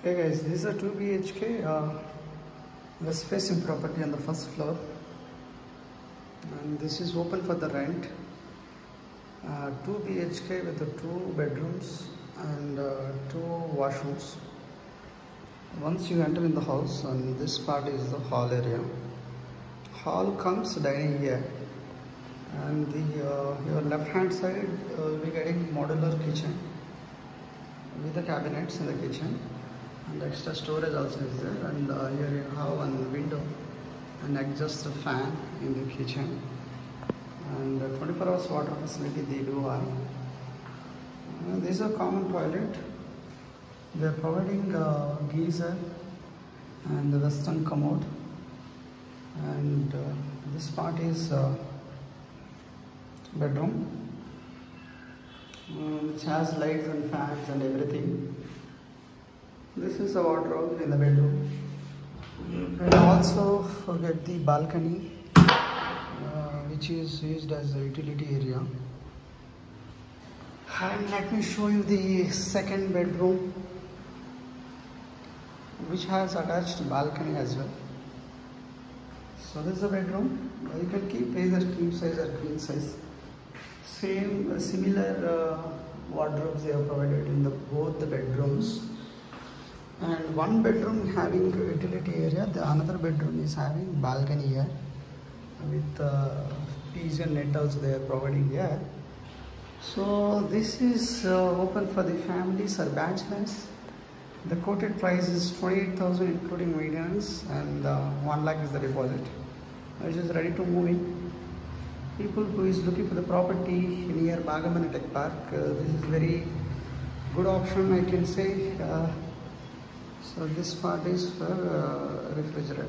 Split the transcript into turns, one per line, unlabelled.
Hey guys, this is a 2 BHK west facing property on the first floor, and this is open for the rent. 2 BHK with the 2 bedrooms and 2 washrooms. Once you enter in the house, and this part is the hall area. Hall comes dining here, and your left hand side will be getting modular kitchen with the cabinets in the kitchen. And extra storage also is there, and here you have one window and exhaust fan in the kitchen, and 24 hours water facility they do have. This is a common toilet. They are providing geyser and the western commode, and this part is bedroom, which has lights and fans and everything. This is a wardrobe in the bedroom. You can also get the balcony, which is used as a utility area. And let me show you the second bedroom, which has attached balcony as well. So this is a bedroom. You can keep either king size or queen size. Similar wardrobes they have provided in both the bedrooms. And one bedroom having utility area, the another bedroom is having balcony here with pigeon net also they are providing here. So this is open for the families or bachelors. The quoted price is 28,000 including maintenance, and 1 lakh is the deposit, which is ready to move in. People who is looking for the property near BAGAMANE Tech Park, this is very good option, I can say. So this part is for refrigerator.